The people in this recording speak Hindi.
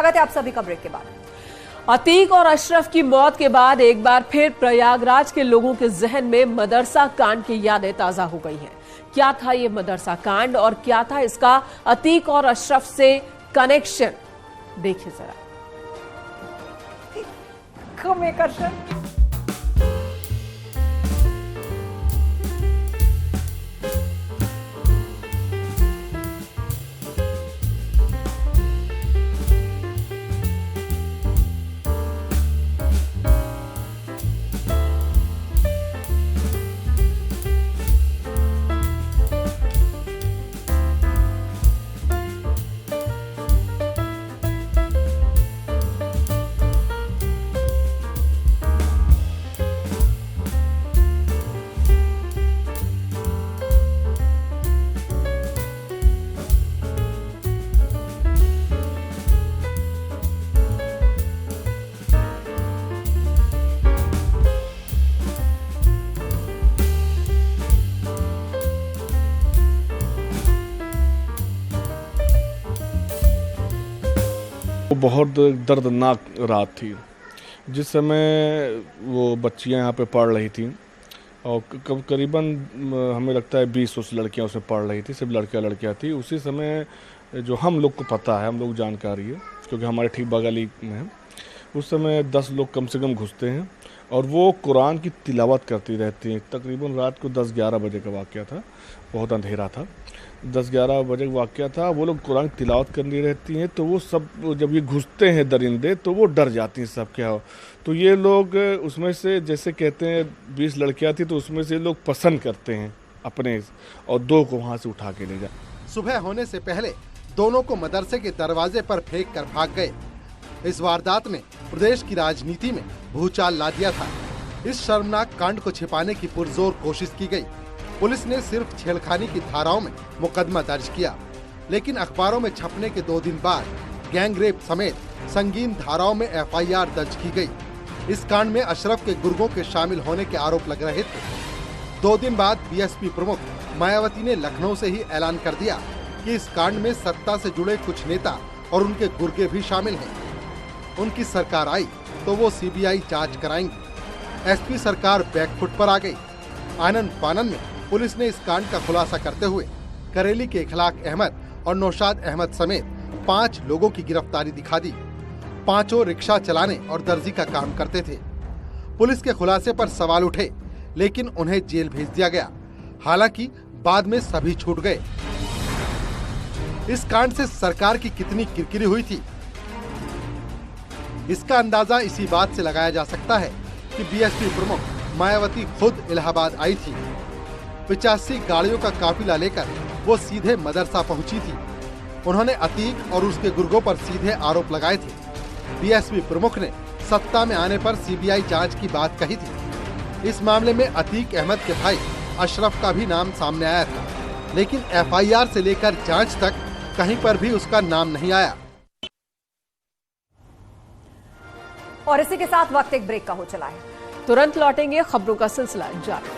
स्वागत है आप सभी का ब्रेक के बाद। अतीक और अशरफ की मौत के बाद एक बार फिर प्रयागराज के लोगों के जहन में मदरसा कांड की यादें ताजा हो गई हैं। क्या था ये मदरसा कांड और क्या था इसका अतीक और अशरफ से कनेक्शन, देखिए जरा। वो बहुत दर्दनाक रात थी जिस समय वो बच्चियां यहाँ पे पढ़ रही थी और करीबन हमें लगता है 20 लड़कियां उसमें पढ़ रही थी, सिर्फ लड़कियां थी। उसी समय जो हम लोग को पता है, हम लोग जानकारी है क्योंकि हमारे ठीक बगल ही में है, उस समय 10 लोग कम से कम घुसते हैं और वो कुरान की तिलावत करती रहती हैं। तकरीबन रात को 10-11 बजे का वाक़या था, बहुत अंधेरा था, 10-11 बजे का वाक़या था। वो लोग कुरान की तिलावत करनी रहती हैं तो वो सब जब ये घुसते हैं दरिंदे तो वो डर जाती हैं सब क्या हो। तो ये लोग उसमें से जैसे कहते हैं 20 लड़कियां थी तो उसमें से लोग पसंद करते हैं अपने और 2 को वहाँ से उठा के ले जाए। सुबह होने से पहले दोनों को मदरसे के दरवाजे पर फेंक कर भाग गए। इस वारदात ने प्रदेश की राजनीति में भूचाल ला दिया था। इस शर्मनाक कांड को छिपाने की पुरजोर कोशिश की गई। पुलिस ने सिर्फ छेड़खानी की धाराओं में मुकदमा दर्ज किया, लेकिन अखबारों में छपने के 2 दिन बाद गैंग रेप समेत संगीन धाराओं में FIR दर्ज की गई। इस कांड में अशरफ के गुर्गों के शामिल होने के आरोप लग रहे थे। 2 दिन बाद BSP प्रमुख मायावती ने लखनऊ से ही ऐलान कर दिया कि इस कांड में सत्ता से जुड़े कुछ नेता और उनके गुर्गे भी शामिल हैं। उनकी सरकार आई तो वो CBI जांच कराएंगी। SP सरकार बैकफुट पर आ गई। आनन फानन में पुलिस ने इस कांड का खुलासा करते हुए करेली के इखलाक अहमद और नौशाद अहमद समेत 5 लोगों की गिरफ्तारी दिखा दी। 5 रिक्शा चलाने और दर्जी का काम करते थे। पुलिस के खुलासे पर सवाल उठे, लेकिन उन्हें जेल भेज दिया गया। हालांकि बाद में सभी छूट गए। इस कांड से सरकार की कितनी किरकिरी हुई थी, इसका अंदाजा इसी बात से लगाया जा सकता है कि BSP प्रमुख मायावती खुद इलाहाबाद आई थी। 85 गाड़ियों का काफिला लेकर वो सीधे मदरसा पहुंची थी। उन्होंने अतीक और उसके गुर्गों पर सीधे आरोप लगाए थे। BSP प्रमुख ने सत्ता में आने पर CBI जांच की बात कही थी। इस मामले में अतीक अहमद के भाई अशरफ का भी नाम सामने आया था, लेकिन FIR से लेकर जांच तक कहीं पर भी उसका नाम नहीं आया। और इसी के साथ वक्त एक ब्रेक का हो चला है। तुरंत लौटेंगे, खबरों का सिलसिला जारी।